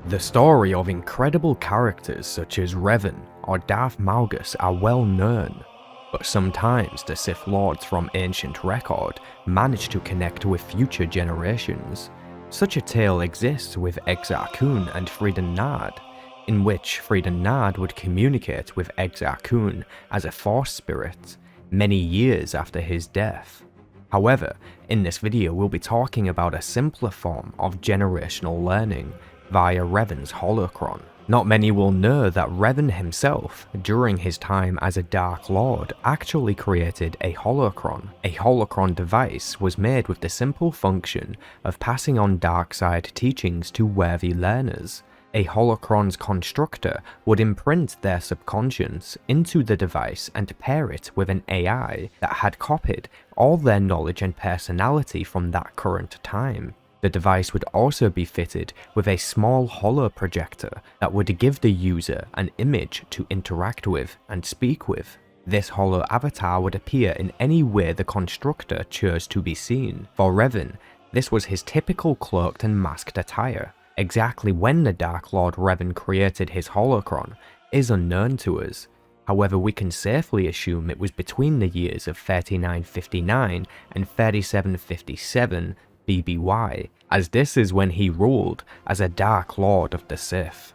The story of incredible characters such as Revan or Darth Malgus are well known, but sometimes the Sith Lords from ancient record manage to connect with future generations. Such a tale exists with Exar Kun and Freeden Nard, in which Freeden Nard would communicate with Exar Kun as a Force spirit many years after his death. However, in this video we'll be talking about a simpler form of generational learning via Revan's Holocron. Not many will know that Revan himself, during his time as a Dark Lord, actually created a Holocron. A Holocron device was made with the simple function of passing on dark side teachings to worthy learners. A Holocron's constructor would imprint their subconscious into the device and pair it with an AI that had copied all their knowledge and personality from that current time. The device would also be fitted with a small holo projector that would give the user an image to interact with and speak with. This holo avatar would appear in any way the constructor chose to be seen. For Revan, this was his typical cloaked and masked attire. Exactly when the Dark Lord Revan created his Holocron is unknown to us. However, we can safely assume it was between the years of 3959 and 3757 BBY, as this is when he ruled as a Dark Lord of the Sith.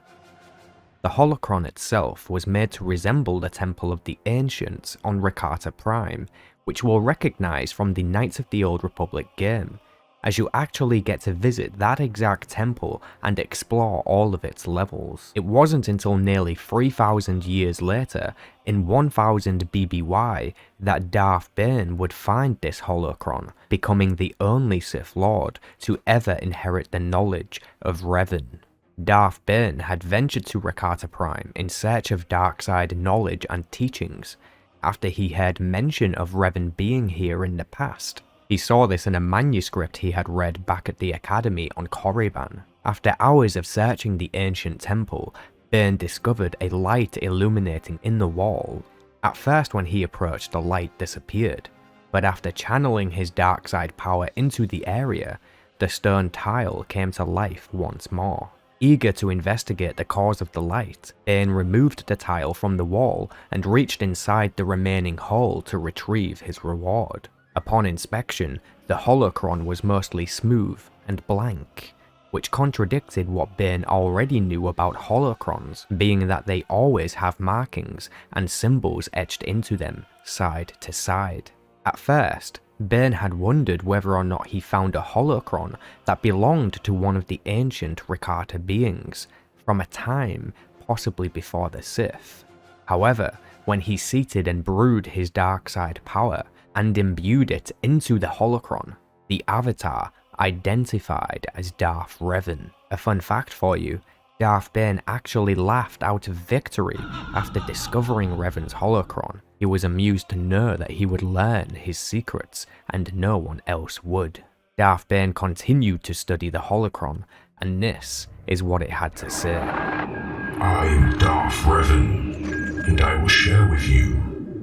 The Holocron itself was made to resemble the Temple of the Ancients on Rakata Prime, which we'll recognize from the Knights of the Old Republic game, as you actually get to visit that exact temple and explore all of its levels. It wasn't until nearly 3,000 years later, in 1000 BBY, that Darth Bane would find this Holocron, becoming the only Sith Lord to ever inherit the knowledge of Revan. Darth Bane had ventured to Rakata Prime in search of darkside knowledge and teachings, after he heard mention of Revan being here in the past. He saw this in a manuscript he had read back at the Academy on Korriban. After hours of searching the ancient temple, Bane discovered a light illuminating in the wall. At first when he approached, the light disappeared, but after channeling his dark side power into the area, the stone tile came to life once more. Eager to investigate the cause of the light, Bane removed the tile from the wall and reached inside the remaining hole to retrieve his reward. Upon inspection, the Holocron was mostly smooth and blank, which contradicted what Bane already knew about Holocrons, being that they always have markings and symbols etched into them, side to side. At first, Bane had wondered whether or not he found a Holocron that belonged to one of the ancient Rakata beings, from a time possibly before the Sith. However, when he seated and brewed his dark side power, and imbued it into the Holocron, the avatar identified as Darth Revan. A fun fact for you, Darth Bane actually laughed out of victory after discovering Revan's Holocron. He was amused to know that he would learn his secrets and no one else would. Darth Bane continued to study the Holocron, and this is what it had to say. I am Darth Revan, and I will share with you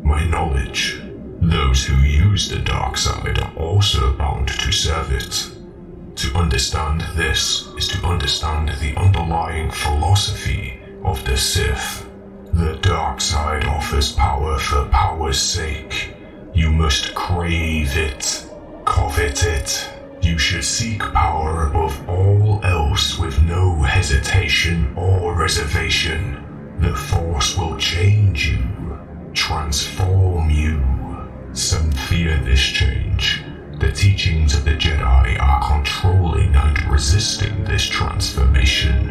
my knowledge. Those who use the dark side are also bound to serve it. To understand this is to understand the underlying philosophy of the Sith. The dark side offers power for power's sake. You must crave it, covet it. You should seek power above all else with no hesitation or reservation. The Force will change you, transform you. Some fear this change. The teachings of the Jedi are controlling and resisting this transformation.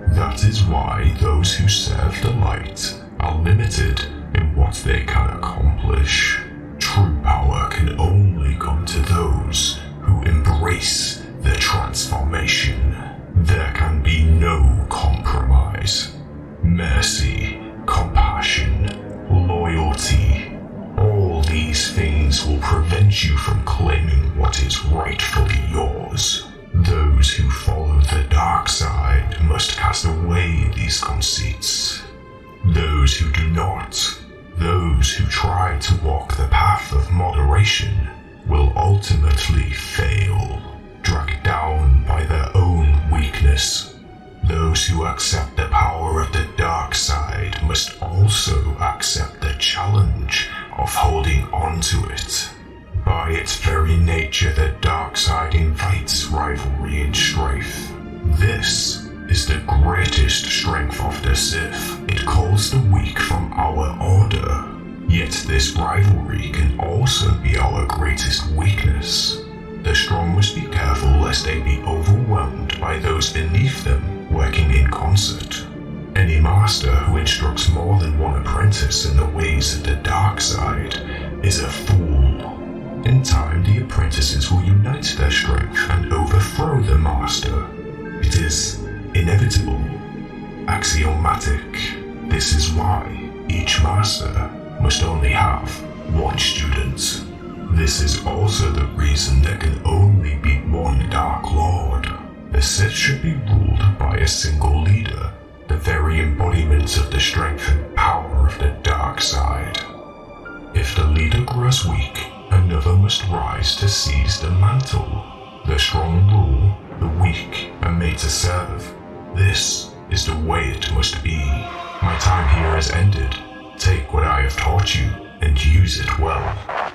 That is why those who serve the light are limited in what they can accomplish. True power can only come to those who embrace the transformation. There can be no compromise. Mercy, compassion, loyalty. All these things will prevent you from claiming what is rightfully yours. Those who follow the dark side must cast away these conceits. Those who do not, those who try to walk the path of moderation, will ultimately fail, dragged down by their own weakness. Those who accept the power of the dark side must also accept the challenge of holding on to it. By its very nature, the dark side invites rivalry and strife. This is the greatest strength of the Sith. It calls the weak from our order. Yet this rivalry can also be our greatest weakness. The strong must be careful lest they be overwhelmed by those beneath them working in concert. Any master who instructs more than one apprentice in the ways of the dark side is a fool. In time, the apprentices will unite their strength and overthrow the master. It is inevitable, axiomatic. This is why each master must only have one student. This is also the reason there can only be one Dark Lord. The Sith should be ruled by a single leader, the very embodiment of the strength and power of the dark side. If the leader grows weak, another must rise to seize the mantle. The strong rule, the weak are made to serve. This is the way it must be. My time here has ended. Take what I have taught you and use it well.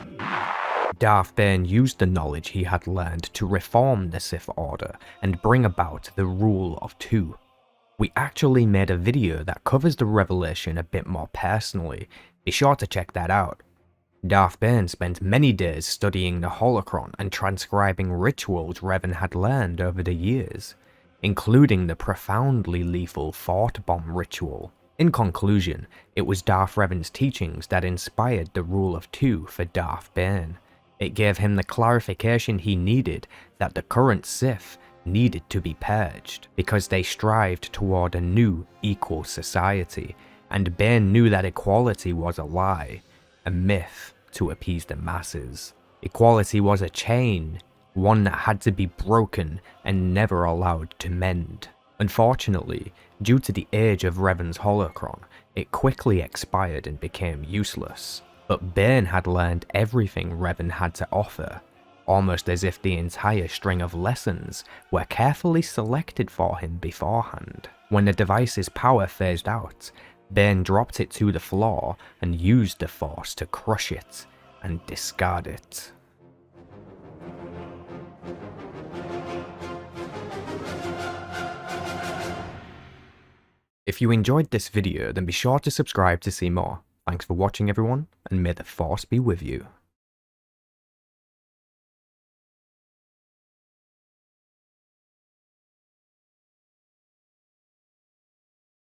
Darth Bane used the knowledge he had learned to reform the Sith Order and bring about the Rule of Two. We actually made a video that covers the revelation a bit more personally. Be sure to check that out. Darth Bane spent many days studying the Holocron and transcribing rituals Revan had learned over the years, including the profoundly lethal Thought Bomb ritual. In conclusion, it was Darth Revan's teachings that inspired the Rule of Two for Darth Bane. It gave him the clarification he needed that the current Sith needed to be purged because they strived toward a new, equal society, and Bane knew that equality was a lie, a myth to appease the masses. Equality was a chain, one that had to be broken and never allowed to mend. Unfortunately, due to the age of Revan's Holocron, it quickly expired and became useless. But Bane had learned everything Revan had to offer, almost as if the entire string of lessons were carefully selected for him beforehand. When the device's power phased out, Bane dropped it to the floor and used the Force to crush it and discard it. If you enjoyed this video, then be sure to subscribe to see more. Thanks for watching everyone, and may the Force be with you.